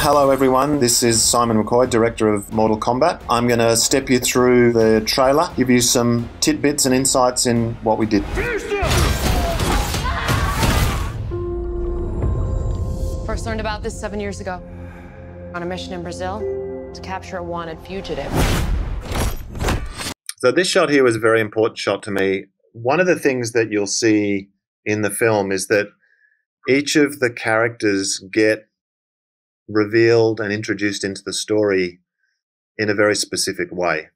Hello everyone, this is Simon Mccoy, director of Mortal Kombat. I'm going to step you through the trailer, give you some tidbits and insights in what we did. First learned about this 7 years ago on a mission in Brazil to capture a wanted fugitive. So this shot here was a very important shot to me. One of the things that you'll see in the film is that each of the characters get revealed and introduced into the story in a very specific way.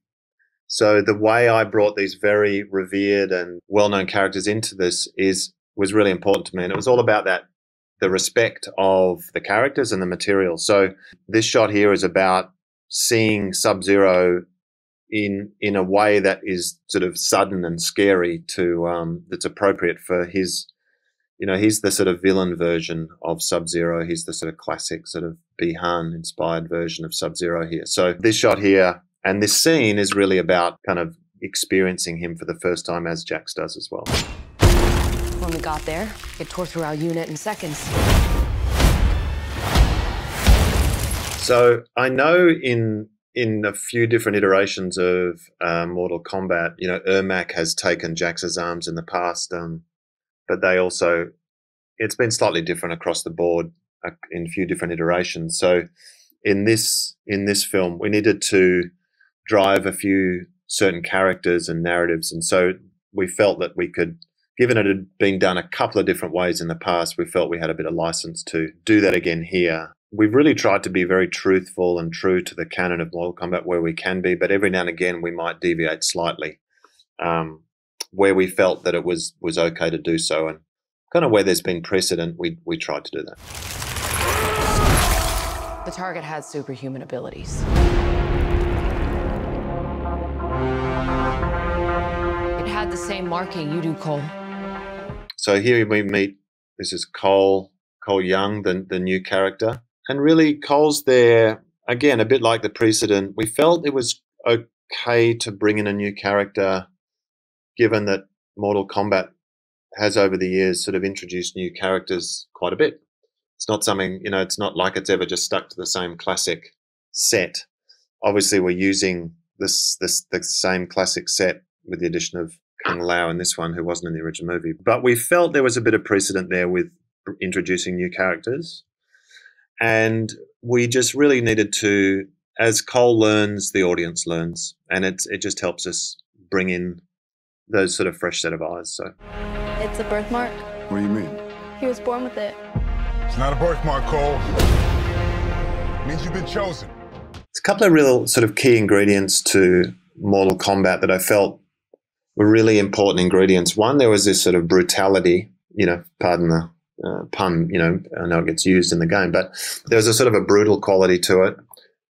So the way I brought these very revered and well-known characters into this was really important to me, and it was all about the respect of the characters and the material. So this shot here is about seeing Sub-Zero in a way that is sort of sudden and scary that's appropriate for his. You know, he's the sort of villain version of Sub-Zero. He's the sort of classic sort of Bi-Han-inspired version of Sub-Zero here. So this shot here and this scene is really about kind of experiencing him for the first time, as Jax does as well. When we got there, it tore through our unit in seconds. So I know in a few different iterations of Mortal Kombat, you know, Ermac has taken Jax's arms in the past, but it's been slightly different across the board in a few different iterations. So in this film, we needed to drive a few certain characters and narratives. And so we felt that we could, given it had been done a couple of different ways in the past, we felt we had a bit of license to do that again here. We've really tried to be very truthful and true to the canon of Mortal Kombat where we can be, but every now and again we might deviate slightly. Where we felt that it was okay to do so, and kind of where there's been precedent, we tried to do that. The target had superhuman abilities. It had the same marking you do, Cole. So here we meet, this is Cole Young, the new character. And really Cole's there, again, a bit like the precedent. We felt it was okay to bring in a new character, given that Mortal Kombat has over the years sort of introduced new characters quite a bit. It's not something, you know, it's not like it's ever just stuck to the same classic set. Obviously, we're using the same classic set with the addition of Kung Lao in this one, who wasn't in the original movie. But we felt there was a bit of precedent there with introducing new characters. And we just really needed to, as Cole learns, the audience learns. And it just helps us bring in those sort of fresh set of eyes. So it's a birthmark. What do you mean? He was born with it. It's not a birthmark, Cole. It means you've been chosen. It's a couple of real sort of key ingredients to Mortal Kombat that I felt were really important ingredients. One, there was this sort of brutality, you know, pardon the pun, you know, I know it gets used in the game, but there's a sort of a brutal quality to it.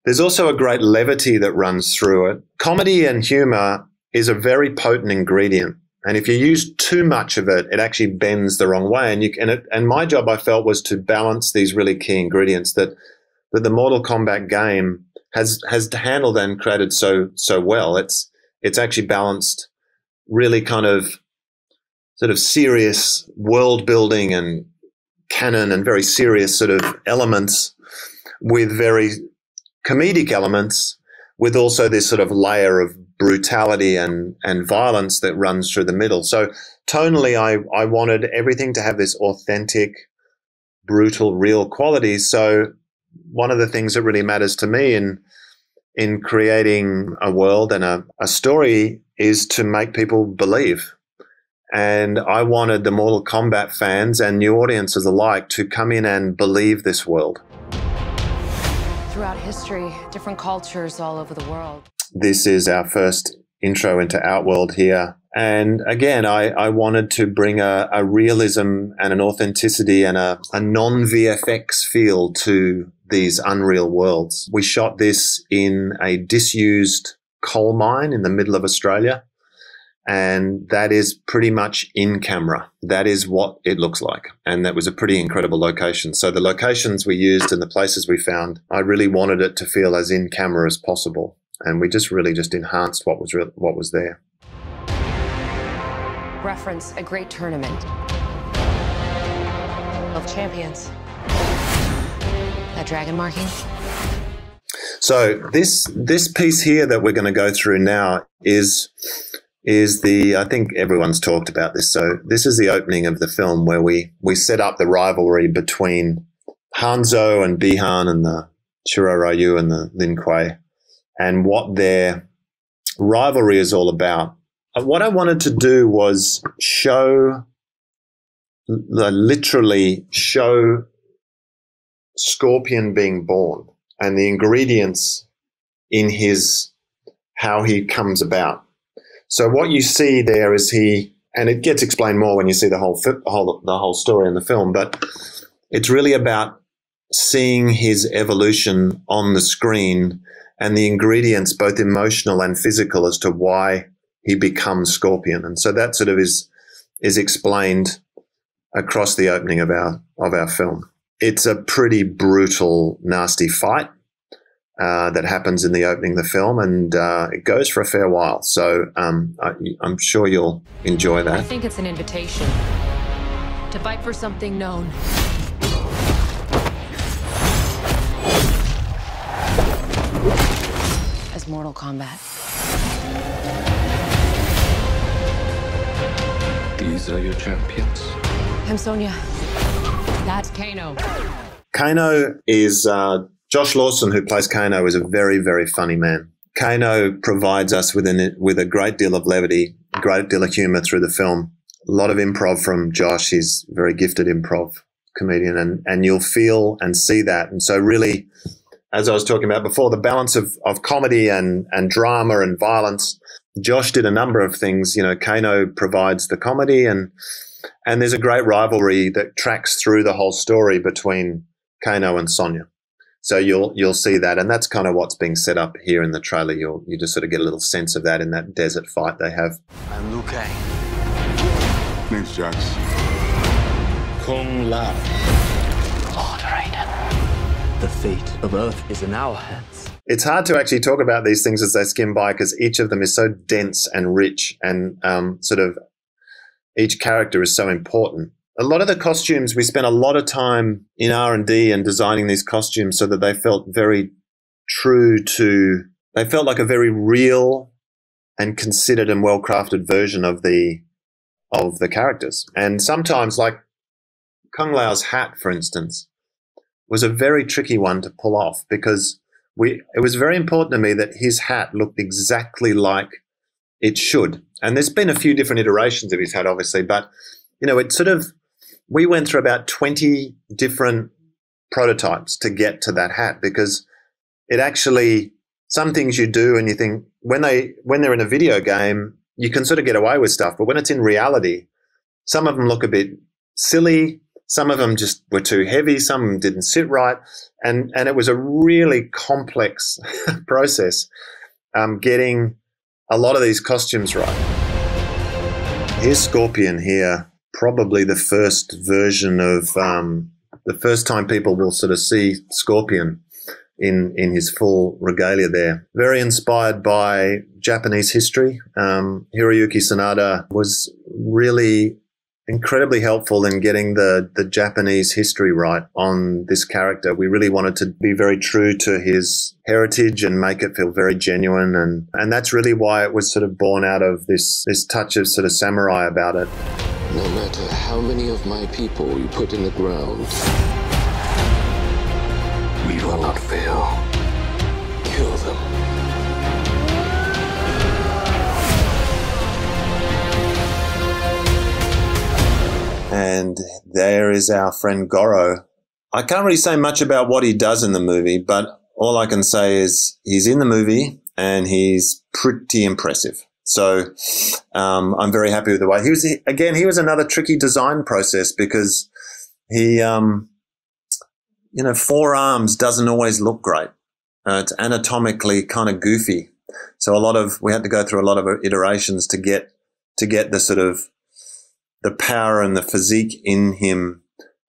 There's also a great levity that runs through it. Comedy and humor is a very potent ingredient, and if you use too much of it, it actually bends the wrong way. And my job, I felt, was to balance these really key ingredients that the Mortal Kombat game has handled and created so well. It's actually balanced really kind of sort of serious world building and canon and very serious sort of elements with very comedic elements, with also this sort of layer of brutality and violence that runs through the middle. So tonally, I wanted everything to have this authentic, brutal, real quality. So one of the things that really matters to me in creating a world and a story is to make people believe. And I wanted the Mortal Kombat fans and new audiences alike to come in and believe this world. Throughout history, different cultures all over the world. This is our first intro into Outworld here. And again, I wanted to bring a realism and an authenticity and a non-VFX feel to these unreal worlds. We shot this in a disused coal mine in the middle of Australia. And that is pretty much in camera. That is what it looks like. And that was a pretty incredible location. So the locations we used and the places we found, I really wanted it to feel as in camera as possible. And we just really enhanced what was there. Reference a great tournament of champions. that dragon marking? So this piece here that we're going to go through now is the, I think everyone's talked about this. So this is the opening of the film where we set up the rivalry between Hanzo and Bihan and the Shiroryu and the Lin Kuei and what their rivalry is all about. What I wanted to do was literally show Scorpion being born and the ingredients in how he comes about. So what you see there is and it gets explained more when you see the whole story in the film, but it's really about seeing his evolution on the screen and the ingredients, both emotional and physical, as to why he becomes Scorpion. And so that sort of is explained across the opening of our film. It's a pretty brutal, nasty fight that happens in the opening of the film, and it goes for a fair while. So I'm sure you'll enjoy that. I think it's an invitation to fight for something known. As Mortal Kombat. These are your champions. I'm Sonya. That's Kano. Kano is Josh Lawson, who plays Kano, is a very, very funny man. Kano provides us with a great deal of levity, a great deal of humor through the film. A lot of improv from Josh. He's a very gifted improv comedian, and you'll feel and see that. And so really, as I was talking about before, the balance of comedy and drama and violence. Josh did a number of things. You know, Kano provides the comedy, and there's a great rivalry that tracks through the whole story between Kano and Sonya. So you'll see that, and that's kind of what's being set up here in the trailer. You just sort of get a little sense of that in that desert fight they have. I'm Liu Kang. Name's Jax. Kung Lao. Lord Raiden. The fate of Earth is in our hands. It's hard to actually talk about these things as they skim by because each of them is so dense and rich, and sort of each character is so important. A lot of the costumes, we spent a lot of time in R&D and designing these costumes so that they felt very true to, they felt like a very real and considered and well-crafted version of the characters. And sometimes, like Kung Lao's hat, for instance, was a very tricky one to pull off because it was very important to me that his hat looked exactly like it should. And there's been a few different iterations of his hat, obviously, but, you know, it sort of, we went through about 20 different prototypes to get to that hat because it actually, some things you do and you think when they're in a video game, you can sort of get away with stuff. But when it's in reality, some of them look a bit silly. Some of them just were too heavy. Some of them didn't sit right. And it was a really complex process getting a lot of these costumes right. Here's Scorpion here. Probably the first version of the first time people will sort of see Scorpion in his full regalia there. Very inspired by Japanese history. Hiroyuki Sanada was really incredibly helpful in getting the Japanese history right on this character. We really wanted to be very true to his heritage and make it feel very genuine. And that's really why it was sort of born out of this touch of sort of samurai about it. No matter how many of my people you put in the ground, we will not fail. Kill them. And there is our friend Goro. I can't really say much about what he does in the movie, but all I can say is he's in the movie and he's pretty impressive. So I'm very happy with the way he was another tricky design process because he, four arms doesn't always look great. It's anatomically kind of goofy. So we had to go through a lot of iterations to get the sort of the power and the physique in him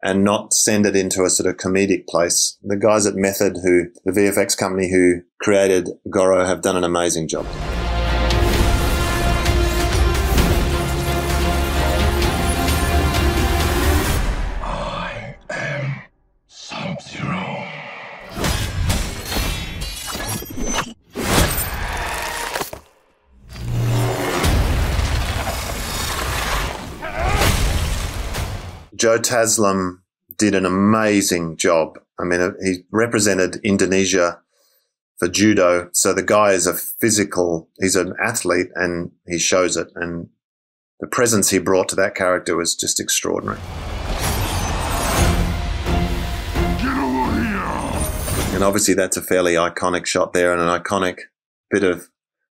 and not send it into a sort of comedic place. The guys at Method, the VFX company who created Goro, have done an amazing job. Joe Taslim did an amazing job. I mean, he represented Indonesia for judo. So the guy is he's an athlete, and he shows it. And the presence he brought to that character was just extraordinary. Get over here! And obviously that's a fairly iconic shot there, and an iconic bit of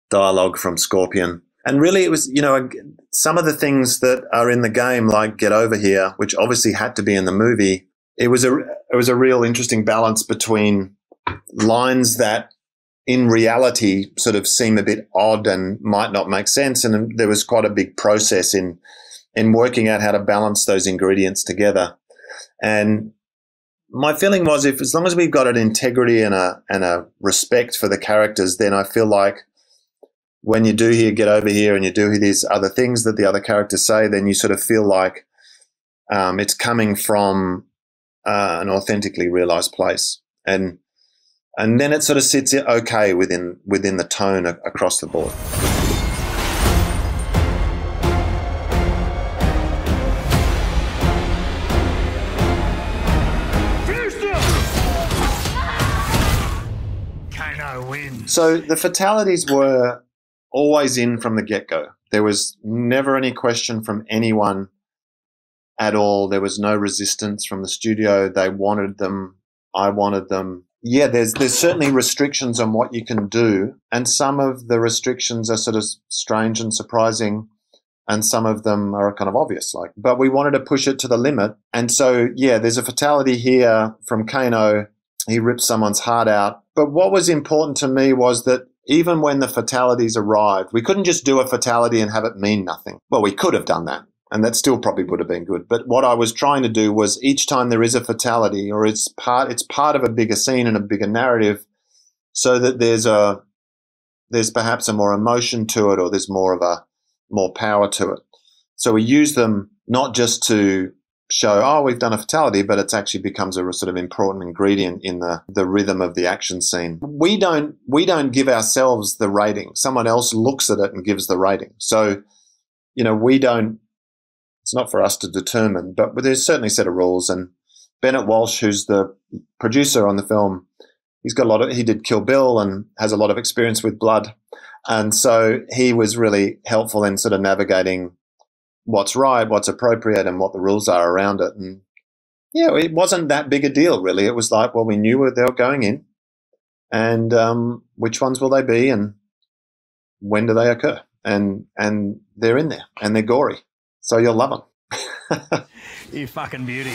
dialogue from Scorpion. And really it was, you know, some of the things that are in the game, like Get Over Here, which obviously had to be in the movie, it was a real interesting balance between lines that in reality sort of seem a bit odd and might not make sense. And there was quite a big process in working out how to balance those ingredients together. And my feeling was, as long as we've got an integrity and a respect for the characters, then I feel like when you do hear Get Over Here and you do hear these other things that the other characters say, then you sort of feel like it's coming from an authentically realized place. And then it sort of sits okay within the tone across the board. Kano wins. So the fatalities were always in from the get-go. There was never any question from anyone at all. There was no resistance from the studio. They wanted them. I wanted them. Yeah, there's certainly restrictions on what you can do, and some of the restrictions are sort of strange and surprising, and some of them are kind of obvious. But we wanted to push it to the limit, and so yeah, there's a fatality here from Kano. He rips someone's heart out. But what was important to me was that even when the fatalities arrived, we couldn't just do a fatality and have it mean nothing. Well, we could have done that, and that still probably would have been good. But what I was trying to do was each time there is a fatality, or it's part of a bigger scene and a bigger narrative, so that there's perhaps a more emotion to it, or there's more power to it. So we use them not just to show, oh, we've done a fatality, but it actually becomes a sort of important ingredient in the rhythm of the action scene. We don't give ourselves the rating. Someone else looks at it and gives the rating. So, you know, it's not for us to determine, but there's certainly a set of rules. And Bennett Walsh, who's the producer on the film, he did Kill Bill and has a lot of experience with blood. And so he was really helpful in sort of navigating what's right, what's appropriate, and what the rules are around it. And yeah, it wasn't that big a deal, really. It was like, well, we knew where they were going in, and which ones will they be, and when do they occur? And they're in there, and they're gory, so you'll love them. You fucking beauty.